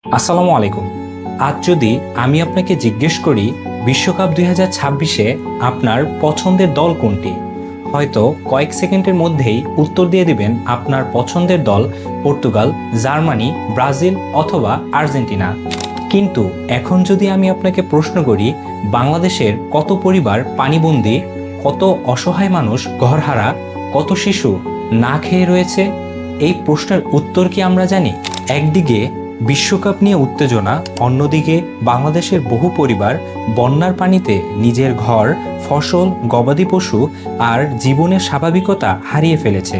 আসসালামু আলাইকুম। আজ যদি আমি আপনাকে জিজ্ঞেস করি বিশ্বকাপ 2026-এ আপনার পছন্দের দল কোনটি, হয়তো কয়েক সেকেন্ডের মধ্যেই উত্তর দিয়ে দিবেন আপনার পছন্দের দল পর্তুগাল, জার্মানি, ব্রাজিল অথবা আর্জেন্টিনা। কিন্তু এখন যদি আমি আপনাকে প্রশ্ন করি বাংলাদেশের কত পরিবার পানিবন্দী, কত অসহায় মানুষ ঘরহারা, কত শিশু না খেয়ে রয়েছে, এই প্রশ্নের উত্তর কি আমরা জানি? একদিকে বিশ্বকাপ নিয়ে উত্তেজনা, অন্যদিকে বাংলাদেশের বহু পরিবার বন্যার পানিতে নিজের ঘর, ফসল, গবাদি পশু আর জীবনের স্বাভাবিকতা হারিয়ে ফেলেছে।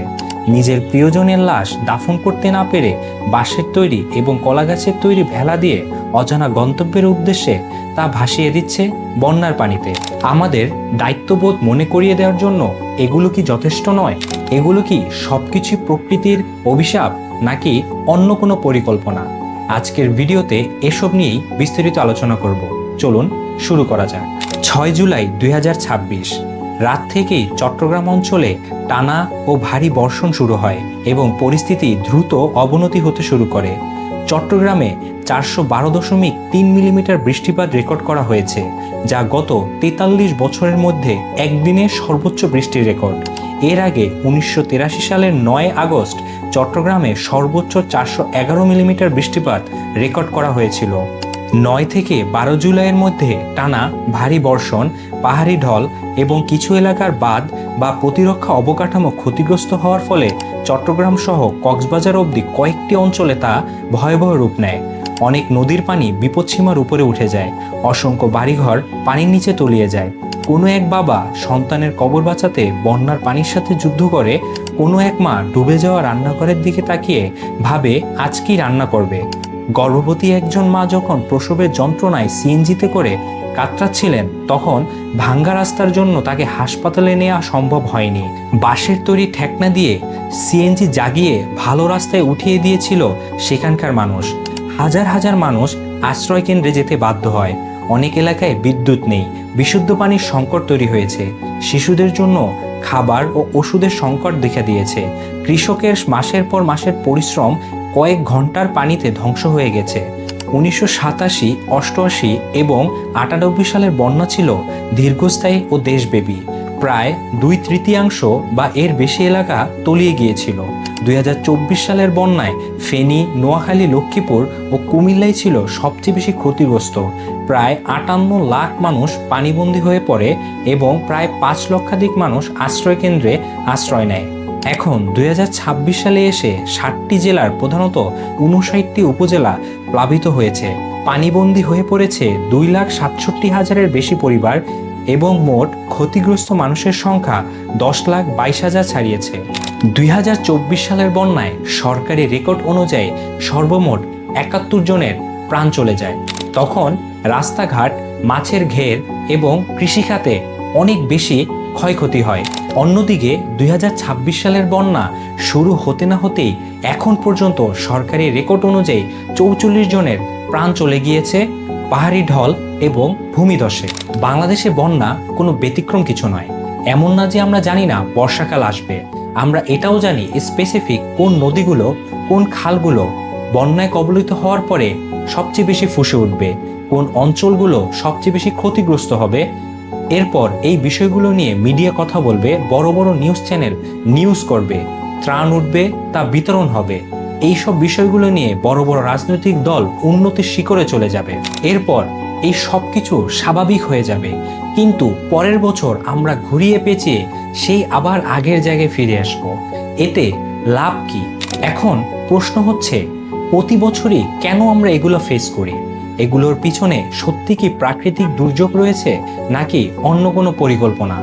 নিজের প্রিয়জনের লাশ দাফন করতে না পেরে বাঁশের তৈরি এবং কলাগাছের তৈরি ভেলা দিয়ে অজানা গন্তব্যের উদ্দেশ্যে তা ভাসিয়ে দিচ্ছে বন্যার পানিতে। আমাদের দায়িত্ববোধ মনে করিয়ে দেওয়ার জন্য এগুলো কি যথেষ্ট নয়? এগুলো কি সবকিছু প্রকৃতির অভিশাপ নাকি অন্য কোনো পরিকল্পনা? আজকের ভিডিওতে এসব নিয়েই বিস্তারিত আলোচনা করব। চলুন শুরু করা যাক। 6 জুলাই 2026 রাত থেকেই চট্টগ্রাম অঞ্চলে টানা ও ভারী বর্ষণ শুরু হয় এবং পরিস্থিতি দ্রুত অবনতি হতে শুরু করে। চট্টগ্রামে 412.3 মিলিমিটার বৃষ্টিপাত রেকর্ড করা হয়েছে, যা গত 43 বছরের মধ্যে একদিনের সর্বোচ্চ বৃষ্টির রেকর্ড। এর আগে 1983 সালের 9 আগস্ট চট্টগ্রামে সর্বোচ্চ 411 মিলিমিটার বৃষ্টিপাত রেকর্ড করা হয়েছিল। 9 থেকে 12 জুলাইয়ের মধ্যে টানা ভারী বর্ষণ, পাহাড়ি ঢল এবং কিছু এলাকার বাঁধ বা প্রতিরক্ষা অবকাঠামো ক্ষতিগ্রস্ত হওয়ার ফলে চট্টগ্রাম সহ কক্সবাজার অবধি কয়েকটি অঞ্চলে তা ভয়াবহ রূপ নেয়। অনেক নদীর পানি বিপদসীমার উপরে উঠে যায়, অসংখ্য বাড়িঘর পানির নিচে তলিয়ে যায়। কোনো এক বাবা সন্তানের কবর বাঁচাতে বন্যার পানির সাথে যুদ্ধ করে, কোনো এক মা ডুবে যাওয়া রান্নাঘরের দিকে তাকিয়ে ভাবে আজ কি রান্না করবে। গর্ভবতী একজন মা যখন প্রসবের যন্ত্রণায় সিএনজিতে করে কাতরাচ্ছিলেন, তখন ভাঙ্গা রাস্তার জন্য তাকে হাসপাতালে নেওয়া সম্ভব হয়নি। বাঁশের তৈরি ঠেকনা দিয়ে সিএনজি জাগিয়ে ভালো রাস্তায় উঠিয়ে দিয়েছিল সেখানকার মানুষ। হাজার হাজার মানুষ আশ্রয় কেন্দ্রে যেতে বাধ্য হয়। অনেক এলাকায় বিদ্যুৎ নেই, বিশুদ্ধ পানির সংকট তৈরি হয়েছে। শিশুদের জন্য খাবার ও ওষুধের সংকট দেখা দিয়েছে। কৃষকের মাসের পর মাসের পরিশ্রম কয়েক ঘন্টার পানিতে ধ্বংস হয়ে গেছে। 1987, 88 এবং 98 সালের বন্যা ছিল দীর্ঘস্থায়ী ও দেশব্যাপী। প্রায় 2/3 বা এর বেশি এলাকা তলিয়ে গিয়েছিল। 2024 সালের বন্যায় ফেনী, নোয়াখালী, লক্ষ্মীপুর ও কুমিল্লায় ছিল সবচেয়ে বেশি ক্ষতিগ্রস্ত। প্রায় 58 লাখ মানুষ পানিবন্দী হয়ে পড়ে এবং প্রায় 5 লক্ষাধিক মানুষ আশ্রয়কেন্দ্রে আশ্রয় নেয়। এখন 2026 সালে এসে 60টি জেলার প্রধানত 59টি উপজেলা প্লাবিত হয়েছে। পানিবন্দী হয়ে পড়েছে 2,67,000-এর বেশি পরিবার এবং মোট ক্ষতিগ্রস্ত মানুষের সংখ্যা 10,22,000 ছাড়িয়েছে। 2024 সালের বন্যায় সরকারি রেকর্ড অনুযায়ী সর্বমোট 71 জনের প্রাণ চলে যায়। তখন রাস্তাঘাট, মাছের ঘের এবং কৃষিখাতে অনেক বেশি ক্ষয়ক্ষতি হয়। অন্যদিকে 2026 সালের বন্যা শুরু হতে না হতেই এখন পর্যন্ত সরকারি রেকর্ড অনুযায়ী 44 জনের প্রাণ চলে গিয়েছে পাহাড়ি ঢল এবং ভূমিধসে। বাংলাদেশে বন্যা কোনো ব্যতিক্রম কিছু নয়। এমন না যে আমরা জানি না বর্ষাকাল আসবে, আমরা এটাও জানি স্পেসিফিক কোন নদীগুলো, কোন খালগুলো বন্যায় কবলিত হওয়ার পরে সবচেয়ে বেশি ফুঁসে উঠবে, কোন অঞ্চলগুলো সবচেয়ে বেশি ক্ষতিগ্রস্ত হবে। এরপর এই বিষয়গুলো নিয়ে মিডিয়া কথা বলবে, বড় বড় নিউজ চ্যানেল নিউজ করবে, ত্রাণ উঠবে, তা বিতরণ হবে। এইসব বিষয়গুলো নিয়ে বড় বড় রাজনৈতিক দল উন্নতির শিখরে চলে যাবে। এরপর এই সব কিছু স্বাভাবিক হয়ে যাবে। কিন্তু পরের বছর আমরা ঘুরিয়ে পেঁচিয়ে সেই আবার আগের জায়গায় ফিরে আসব। এতে লাভ কি? এখন প্রশ্ন হচ্ছে, প্রতি বছরই কেন আমরা এগুলো ফেস করি? এগুলোর পিছনে সত্যি কি প্রাকৃতিক দুর্যোগ রয়েছে নাকি অন্য কোনো পরিকল্পনা?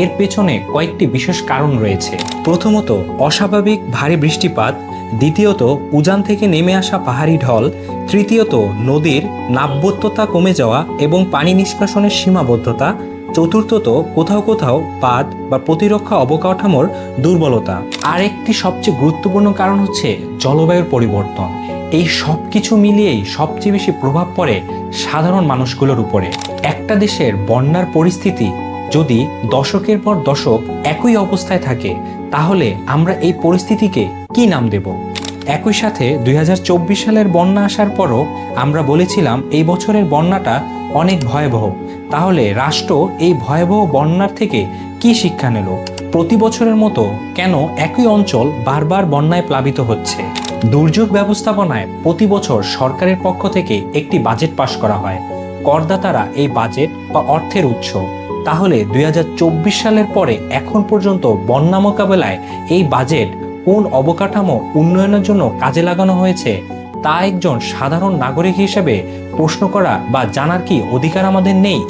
এর পেছনে কয়েকটি বিশেষ কারণ রয়েছে। প্রথমত, অস্বাভাবিক ভারী বৃষ্টিপাত। দ্বিতীয়ত, উজান থেকে নেমে আসা পাহাড়ি ঢল। তৃতীয়ত, নদীর নাব্যত্বতা কমে যাওয়া এবং পানি নিষ্কাশনের সীমাবদ্ধতা। চতুর্থত, কোথাও কোথাও বাঁধ বা প্রতিরক্ষা অবকাঠামোর দুর্বলতা। আর একটি সবচেয়ে গুরুত্বপূর্ণ কারণ হচ্ছে জলবায়ুর পরিবর্তন। এই সব কিছু মিলিয়েই সবচেয়ে বেশি প্রভাব পড়ে সাধারণ মানুষগুলোর উপরে। একটা দেশের বন্যার পরিস্থিতি যদি দশকের পর দশক একই অবস্থায় থাকে, তাহলে আমরা এই পরিস্থিতিকে কি নাম দেব? একই সাথে 2024 সালের বন্যা আসার পরও আমরা বলেছিলাম এই বছরের বন্যাটা অনেক ভয়াবহ। তাহলে রাষ্ট্র এই ভয়াবহ বন্যার থেকে কি শিক্ষা নিল? প্রতি বছরের মতো কেন একই অঞ্চল বারবার বন্যায় প্লাবিত হচ্ছে? দুর্যোগ ব্যবস্থাপনায় প্রতি বছর সরকারের পক্ষ থেকে একটি বাজেট পাস করা হয়। করদাতারা এই বাজেট বা অর্থের উৎস। তাহলে 2024 সালের পরে এখন পর্যন্ত বন্যা মোকাবেলায় এই বাজেট কোন অবকাঠামো উন্নয়নের জন্য কাজে লাগানো হয়েছে তা একজন সাধারণ নাগরিক হিসেবে প্রশ্ন করা বা জানার কি অধিকার আমাদের নেই?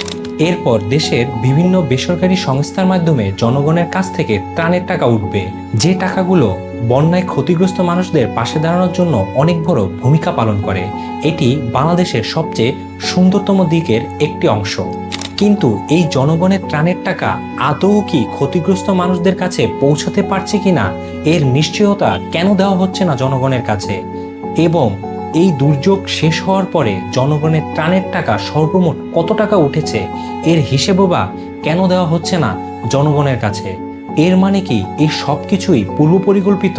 এরপর দেশের বিভিন্ন বেসরকারি সংস্থার মাধ্যমে জনগণের কাছ থেকে ত্রাণের টাকা উঠবে, যে টাকাগুলো বন্যায় ক্ষতিগ্রস্ত মানুষদের পাশে দাঁড়ানোর জন্য অনেক বড় ভূমিকা পালন করে। এটি বাংলাদেশের সবচেয়ে সুন্দরতম দিকের একটি অংশ। কিন্তু এই জনগণের ত্রাণের টাকা আদৌ কি ক্ষতিগ্রস্ত মানুষদের কাছে পৌঁছাতে পারছে কিনা এর নিশ্চয়তা কেন দেওয়া হচ্ছে না জনগণের কাছে? এবং এই দুর্যোগ শেষ হওয়ার পরে জনগণের ত্রাণের টাকা সর্বমোট কত টাকা উঠেছে এর হিসেবও বা কেন দেওয়া হচ্ছে না জনগণের কাছে? এর মানে কি এই সব কিছুই পূর্ব পরিকল্পিত?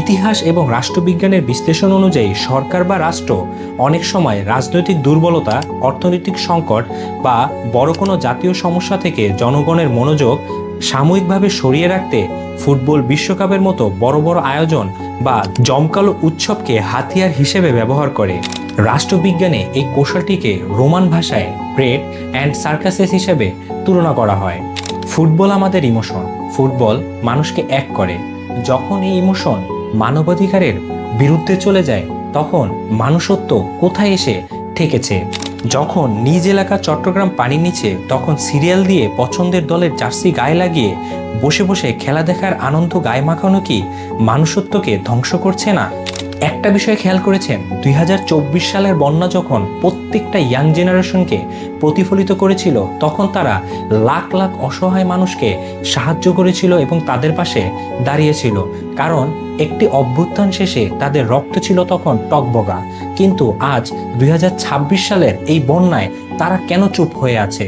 ইতিহাস এবং রাষ্ট্রবিজ্ঞানের বিশ্লেষণ অনুযায়ী সরকার বা রাষ্ট্র অনেক সময় রাজনৈতিক দুর্বলতা, অর্থনৈতিক সংকট বা বড় কোনো জাতীয় সমস্যা থেকে জনগণের মনোযোগ সাময়িকভাবে সরিয়ে রাখতে ফুটবল বিশ্বকাপের মতো বড় বড় আয়োজন বা জমকালো উৎসবকে হাতিয়ার হিসেবে ব্যবহার করে। রাষ্ট্রবিজ্ঞানে এই কৌশলটিকে রোমান ভাষায় ব্রেড অ্যান্ড সার্কাসেস হিসেবে তুলনা করা হয়। ফুটবল আমাদের ইমোশন। ফুটবল মানুষকে এক করে। যখন এই ইমোশন মানবাধিকারের বিরুদ্ধে চলে যায় তখন মানুষত্ব কোথায় এসে ঠেকেছে? যখন নিজ এলাকা চট্টগ্রাম পানির নিচে, তখন সিরিয়াল দিয়ে পছন্দের দলের জার্সি গায়ে লাগিয়ে বসে বসে খেলা দেখার আনন্দ গায়ে মাখানো কি মানুষত্বকে ধ্বংস করছে না? একটা বিষয় খেয়াল করেছেন, 2024 সালের বন্যা যখন প্রত্যেকটা ইয়াং জেনারেশনকে প্রতিফলিত করেছিল, তখন তারা লাখ লাখ অসহায় মানুষকে সাহায্য করেছিল এবং তাদের পাশে দাঁড়িয়েছিল। কারণ একটি অভ্যুত্থান শেষে তাদের রক্ত ছিল তখন টকবগা। কিন্তু আজ 2026 সালের এই বন্যায় তারা কেন চুপ হয়ে আছে?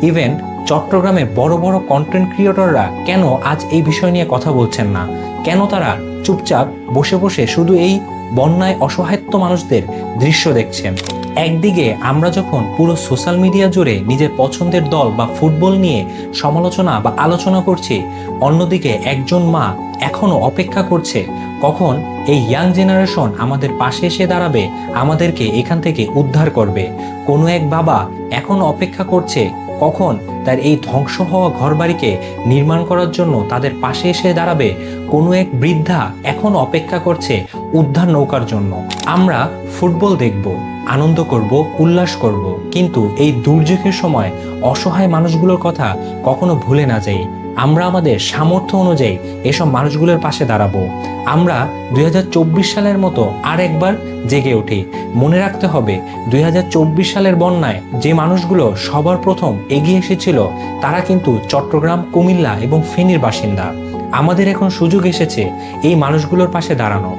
ইভেন চট্টগ্রামে বড় বড় কন্টেন্ট ক্রিয়েটররা কেন আজ এই বিষয় নিয়ে কথা বলছেন না? কেন তারা চুপচাপ বসে বসে শুধু এই বন্যায় অসহায়ত্ব মানুষদের দৃশ্য দেখছেন? একদিকে আমরা যখন পুরো সোশ্যাল মিডিয়া জুড়ে নিজের পছন্দের দল বা ফুটবল নিয়ে সমালোচনা বা আলোচনা করছি, অন্যদিকে একজন মা এখনো অপেক্ষা করছে কখন এই ইয়াং জেনারেশন আমাদের পাশে এসে দাঁড়াবে, আমাদেরকে এখান থেকে উদ্ধার করবে। কোনো এক বাবা এখনো অপেক্ষা করছে কখন তার এই ধ্বংস হওয়া ঘরবাড়িকে নির্মাণ করার জন্য তাদের পাশে এসে দাঁড়াবে। কোনো এক বৃদ্ধা এখন অপেক্ষা করছে উদ্ধার নৌকার জন্য। আমরা ফুটবল দেখব, আনন্দ করব, উল্লাস করব, কিন্তু এই দুর্যোগের সময় অসহায় মানুষগুলোর কথা কখনো ভুলে না যাই। আমরা আমাদের সামর্থ্য অনুযায়ী এসব মানুষগুলোর পাশে দাঁড়াবো। আমরা 2024 সালের মতো আর একবার জেগে উঠি। মনে রাখতে হবে 2024 সালের বন্যায় যে মানুষগুলো সবার প্রথম এগিয়ে এসেছিল তারা কিন্তু চট্টগ্রাম, কুমিল্লা এবং ফেনীর বাসিন্দা। আমাদের এখন সুযোগ এসেছে এই মানুষগুলোর পাশে দাঁড়ানো।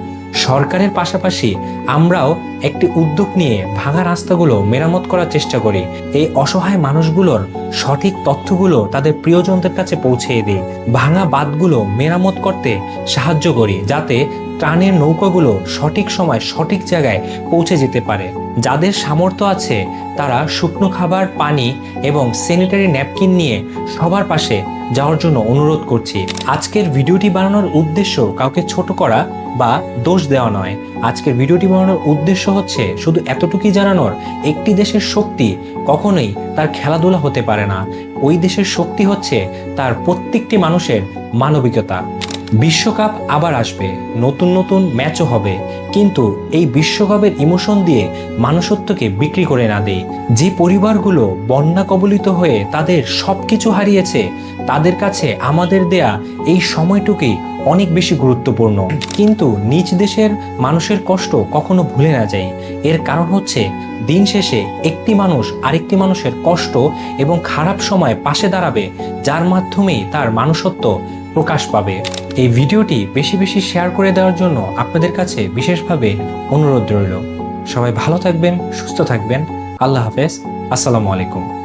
সরকারের পাশাপাশি আমরাও একটি উদ্যোগ নিয়ে ভাঙা রাস্তাগুলো মেরামত করার চেষ্টা করি। এই অসহায় মানুষগুলোর সঠিক তথ্যগুলো তাদের প্রিয়জনদের কাছে পৌঁছে দিই। ভাঙা বাঁধগুলো মেরামত করতে সাহায্য করি, যাতে ত্রাণের নৌকাগুলো সঠিক সময় সঠিক জায়গায় পৌঁছে যেতে পারে। যাদের সামর্থ্য আছে তারা শুকনো খাবার, পানি এবং স্যানিটারি ন্যাপকিন নিয়ে সবার পাশে যাওয়ার জন্য অনুরোধ করছি। আজকের ভিডিওটি বানানোর উদ্দেশ্য কাউকে ছোট করা বা দোষ দেওয়া নয়। আজকের ভিডিওটি বানানোর উদ্দেশ্য হচ্ছে শুধু এতটুকুই জানানোর, একটি দেশের শক্তি কখনোই তার খেলাধুলা হতে পারে না। ওই দেশের শক্তি হচ্ছে তার প্রত্যেকটি মানুষের মানবিকতা। বিশ্বকাপ আবার আসবে, নতুন নতুন ম্যাচও হবে, কিন্তু এই বিশ্বকাপের ইমোশন দিয়ে মানুষত্বকে বিক্রি করে না দেই। যে পরিবারগুলো বন্যা কবলিত হয়ে তাদের সবকিছু হারিয়েছে, তাদের কাছে আমাদের দেয়া এই সময়টুকুই অনেক বেশি গুরুত্বপূর্ণ। কিন্তু নিজ দেশের মানুষের কষ্ট কখনো ভুলে না যাই। এর কারণ হচ্ছে দিন শেষে একটি মানুষ আরেকটি মানুষের কষ্ট এবং খারাপ সময় পাশে দাঁড়াবে, যার মাধ্যমেই তার মানুষত্ব প্রকাশ পাবে। এই ভিডিওটি বেশি বেশি শেয়ার করে দেওয়ার জন্য আপনাদের কাছে বিশেষভাবে অনুরোধ রইল। সবাই ভালো থাকবেন, সুস্থ থাকবেন। আল্লাহ হাফেজ। আসসালামু আলাইকুম।